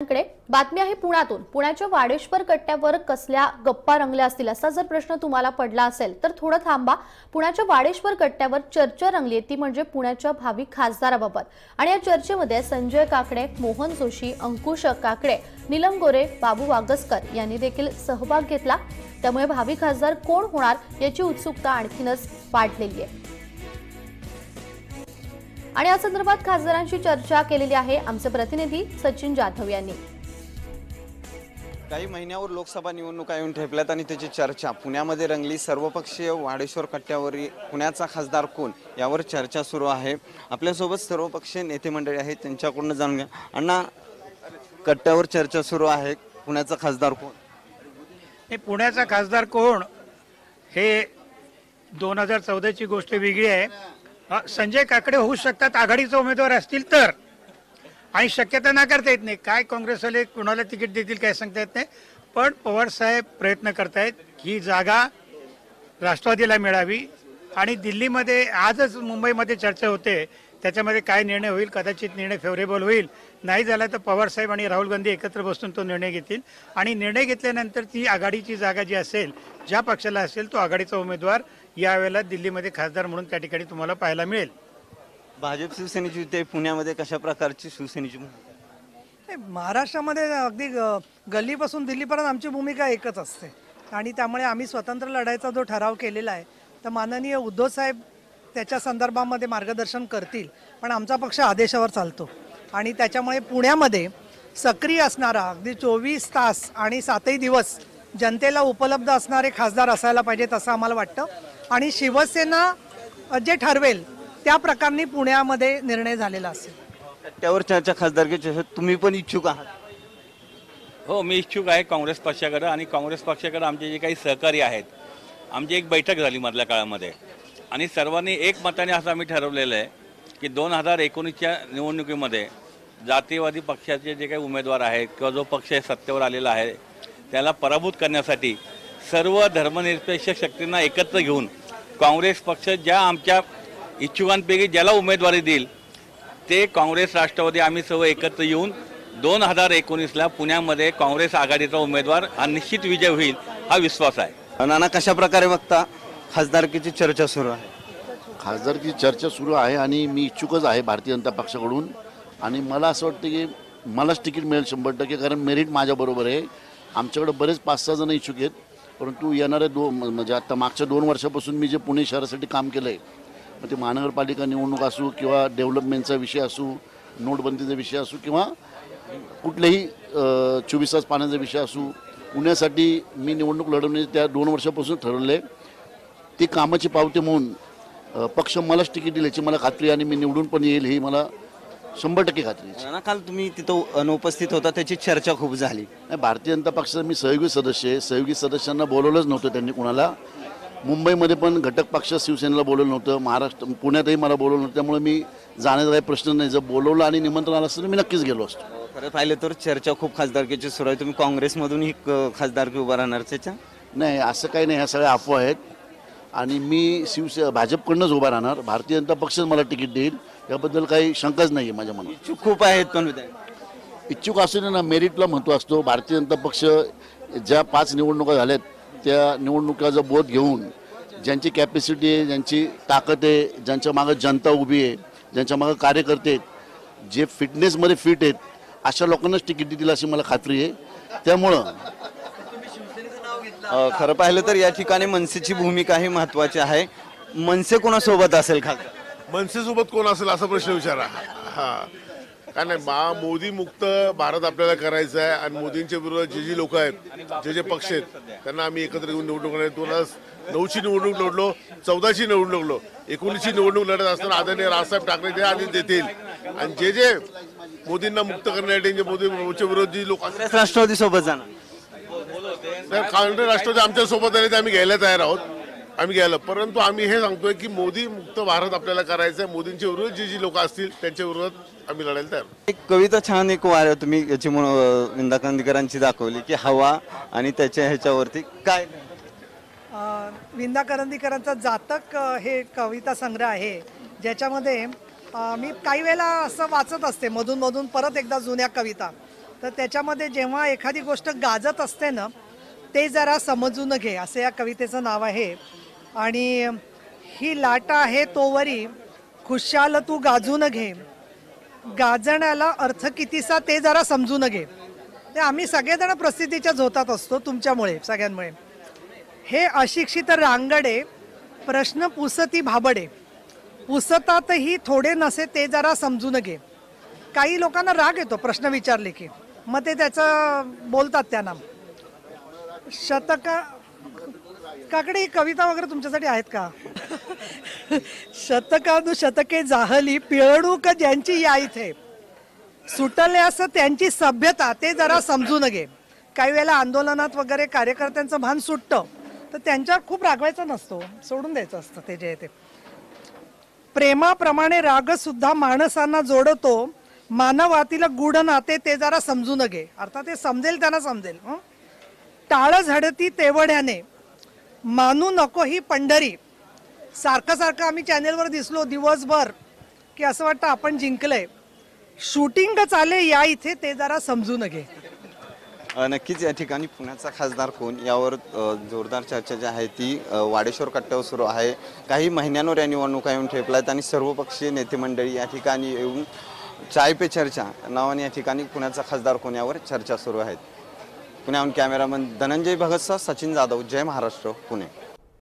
कडे बातमी आहे पुण्यातून। पुण्याच्या वाडेश्वर कट्ट्यावर कसल्या गप्पा रंगल्या असतील असा जर प्रश्न तुम्हाला पडला असेल तर थोडं थांबा। पुण्याच्या वाडेश्वर कट्ट्यावर चर्चा रंगली ती म्हणजे पुण्याच्या भावी खासदाराबाबत। आणि या चर्चेमध्ये संजय काकडे, मोहन जोशी, अंकुश काकडे, नीलम गोरे, बाबू वागसकर यांनी देखील सहभाग घेतला। त्यामुळे भावी खासदार कोण होणार याची उत्सुकता आणखीनच वाढलेली आहे। आणि या संदर्भात खासदारांची चर्चा केलेली आहे आमचे प्रतिनिधी सचिन जाधव यांनी। काही महिन्यावर लोकसभा निवडणुका येऊन ठेपल्यात आणि त्याची चर्चा पुण्यामध्ये रंगली। सर्वपक्षीय वाडेश्वर कट्ट्यावर पुण्याचा खासदार कोण यावर चर्चा सुरू आहे। आपल्यासोबत सर्वपक्षीय नेते मंडळी आहेत, त्यांच्याकडून जाणून घ्या। अण्णा, कट्ट्यावर चर्चा सुरू आहे, पुण्याचा खासदार कोण? हे पुण्याचा खासदार कोण हे 2014 ची गोष्ट वेगळी आहे। संजय काकडे होऊ शकतात आघाडीचे उमेदवार असतील तर, आणि शक्यता नाकारता येत नाही। काय काँग्रेसवाले कुणाला तिकीट देतील काय सांगता येत नाही, पण पवार साहेब प्रयत्न करतायत ही जागा राष्ट्रवादीला मिळावी। आणि दिल्लीमध्ये आजच मुंबईमध्ये चर्चा होते, त्याच्यामध्ये काय निर्णय होईल, कदाचित निर्णय फेवरेबल होईल, नाही झाला तर पवार साहेब आणि राहुल गांधी एकत्र बसून तो निर्णय घेतील। आणि निर्णय घेतल्यानंतर ती आघाडीची जागा जी असेल, ज्या पक्षाला असेल तो आघाडीचा उमेदवार यावेळेला दिल्लीमध्ये खासदार म्हणून त्या ठिकाणी तुम्हाला पाहायला मिळेल। भाजप शिवसेनेची ते पुण्यामध्ये कशा प्रकारची शिवसेनेची? महाराष्ट्रामध्ये अगदी गल्लीपासून दिल्लीपर्यंत आमची भूमिका एकच असते आणि त्यामुळे आम्ही स्वतंत्र लढायचा जो ठराव केलेला आहे तर माननीय उद्धव साहेब त्याच्या संदर्भामध्ये मार्गदर्शन करतील, पण आमचा पक्ष आदेशावर चालतो आणि त्याच्यामुळे पुण्यामध्ये सक्रिय असणारा अगदी 24 तास आणि 7ही दिवस जनतेला उपलब्ध असणारे खासदार असायला पाहिजेत असं आम्हाला वाटतं। आणि शिवसेना जे ठरवेल त्या प्रकारे पुण्यामध्ये निर्णय झालेला असेल। त्यावर चर्चा खासदारकीची तुम्ही पण इच्छुक आहात? हो, मी इच्छुक आहे काँग्रेस पक्षाकडे। आणि काँग्रेस पक्षाकडे आमचे जे काही सहकारी आहेत, आमची एक बैठक झाली मधल्या काळामध्ये आणि सर्वांनी एकमताने असं आम्ही ठरवलेलं आहे की 2019च्या निवडणुकीमध्ये जातीयवादी पक्षाचे जे काही उमेदवार आहेत किंवा जो पक्ष सत्तेवर आलेला आहे त्याला पराभूत करण्यासाठी सर्व धर्मनिरपेक्ष शक्तींना एकत्र घेऊन काँग्रेस पक्ष ज्या आमच्या इच्छुकांपैकी ज्याला उमेदवारी देईल ते काँग्रेस राष्ट्रवादी आम्ही सर्व एकत्र येऊन 2019ला पुण्यामध्ये काँग्रेस आघाडीचा उमेदवार हा निश्चित विजय होईल हा विश्वास आहे। नाना, कशा प्रकारे बघता खासदारकीची चर्चा सुरू आहे? खासदारकी चर्चा सुरू आहे आणि मी इच्छुकच आहे भारतीय जनता पक्षाकडून। आणि मला असं वाटतं की मलाच तिकीट मिळेल 100%, कारण मेरिट माझ्याबरोबर आहे। आमच्याकडे बरेच 5-6 जण इच्छुक आहेत, परंतु येणाऱ्या म्हणजे आता मागच्या 2 वर्षापासून मी जे पुणे शहरासाठी काम केलं आहे, मग ते महानगरपालिका निवडणूक असू किंवा डेव्हलपमेंटचा विषय असू, नोटबंदीचा विषय असू किंवा कुठल्याही 24 तास पाण्याचा विषय असू, पुण्यासाठी मी निवडणूक लढवण्याचे त्या 2 वर्षापासून ठरवलं आहे। ती कामाची पावती म्हणून पक्ष मलाच तिकीट दिली याची मला खात्री, आणि मी निवडून पण येईल ही मला 100% खात्री आहे। नाना, काल तुम्ही तिथं अनुपस्थित होता, त्याची चर्चा खूप झाली। नाही, भारतीय जनता पक्षाचा मी सहयोगी सदस्य आहे। सहयोगी सदस्यांना बोलवलंच नव्हतं त्यांनी कुणाला। मुंबईमध्ये पण घटक पक्ष शिवसेनेला बोलवलं नव्हतं, महाराष्ट्र पुण्यातही मला बोलवलं नव्हतं, त्यामुळे मी जाण्याचा काही प्रश्न नाही। जर बोलवलं आणि निमंत्रण आलं असतं तर मी नक्कीच गेलो असतो। खरं पाहिलं तर चर्चा खूप खासदारकीची सुरू आहे। तुम्ही काँग्रेसमधून ही खासदारकी उभा राहणार त्याच्या? नाही, असं काही नाही, ह्या सगळ्या अफवा आहेत आणि मी भाजपकडूनच उभा राहणार। भारतीय जनता पक्षच मला तिकीट देईल याबद्दल काही शंकाच नाही आहे माझ्या मनात। इच्छुक खूप आहेत, पण इच्छुक असू ना, मेरिटला महत्त्व असतो। भारतीय जनता पक्ष ज्या 5 निवडणुका झाल्यात त्या निवडणुकाचा बोध घेऊन ज्यांची कॅपॅसिटी आहे, ज्यांची ताकद आहे, ज्यांच्या मागं जनता उभी आहे, ज्यांच्या मागं कार्यकर्ते आहेत, जे फिटनेसमध्ये फिट आहेत, अशा लोकांनाच तिकीट देतील अशी मला खात्री आहे। त्यामुळं खरं पाहिलं तर या ठिकाणी मनसेची भूमिका ही महत्त्वाची आहे। मनसे कोणासोबत असेल खासदार? मनसेसोबत कोण असेल असा प्रश्न विचारा। काय नाही, मोदी मुक्त भारत आपल्याला करायचा आहे आणि मोदींच्या विरोधात जे लोक आहेत, जे पक्ष आहेत, त्यांना आम्ही एकत्र येऊन निवडणूक लढलो। 2009ची निवडणूक लढलो, 14ची निवडणूक लढलो, 19ची निवडणूक लढत असताना आदरणीय राजसाहेब ठाकरे जे आदेश देतील आणि जे मोदींना मुक्त करण्यासाठी जे मोदीच्या विरोधी लोक राष्ट्रवादी सोबत जाणार, काँग्रेस राष्ट्रवादी आमच्या सोबत आले तर आम्ही घ्यायला तयार आहोत, आम्ही घ्यायला। परंतु आम्ही हे सांगतोय की मोदी मुक्त भारत आपल्याला करायचं आहे। मोदींच्या विरोधात जी लोक असतील त्यांच्या विरोधात आम्ही लढायला तयार। एक कविता छान एक वार तुम्ही याची विंदा करंदीकरांची दाखवली की हवा आणि त्याच्या ह्याच्यावरती काय? विंदा करंदीकरांचा जातक हे कविता संग्रह आहे, ज्याच्यामध्ये मी काही वेळेला असं वाचत असते मधून मधून परत एकदा जुन्या कविता, तर त्याच्यामध्ये जेव्हा एखादी गोष्ट गाजत असते ना, ते जरा समजून घे, असं या कवितेचं नाव आहे. आणि ही लाट आहे तोवरी खुशाल तू गाजून घे, गाजण्याला अर्थ कितीसा ते जरा समजून घे. ते आम्ही सगळेजण प्रसिद्धीच्या झोतात असतो तुमच्यामुळे, सगळ्यांमुळे. हे अशिक्षित रांगडे प्रश्न पुसती भाबडे, पुसतातही थोडे नसे ते जरा समजून घे. काही लोकांना राग येतो प्रश्न विचारले की, मग ते त्याचं बोलतात त्यांना. काकडे ही कविता वगैरे तुमच्यासाठी आहेत का? शतके जाहली पिळवणूक ज्यांची या इथे, सुटल्यास त्यांची सभ्यता ते जरा समजून घे. काही वेळेला आंदोलनात वगैरे कार्यकर्त्यांचं भान सुटतं, तर त्यांच्यावर खूप रागवायचं नसतो, सोडून द्यायचं असतं ते जे ते. प्रेमाप्रमाणे राग सुद्धा माणसांना जोडतो, मानवातील गूढ नाते ते जरा समजून घे. अर्थात ते समजेल त्यांना समजेल. टाळ झडती तेवढ्याने मानू नको ही पंढरी. सारखं सारखं आम्ही चॅनेलवर दिसलो दिवसभर की असं वाटतं आपण जिंकलंय. शूटिंग चाले या इथे ते जरा समजून घे. नक्कीच या ठिकाणी पुण्याचा खासदार कोण यावर जोरदार चर्चा जी आहे ती वाडेश्वर कट्ट्यावर सुरू आहे. काही महिन्यांवर या निवडणुका येऊन ठेपल्यात आणि सर्वपक्षीय नेते मंडळी या ठिकाणी येऊन चाय पे चर्चा नावाने या ठिकाणी पुण्याचा खासदार कोण यावर चर्चा सुरू आहेत. पुण्याहून कॅमेरामन धनंजय भगतसह सचिन जाधव, जय महाराष्ट्र, पुणे.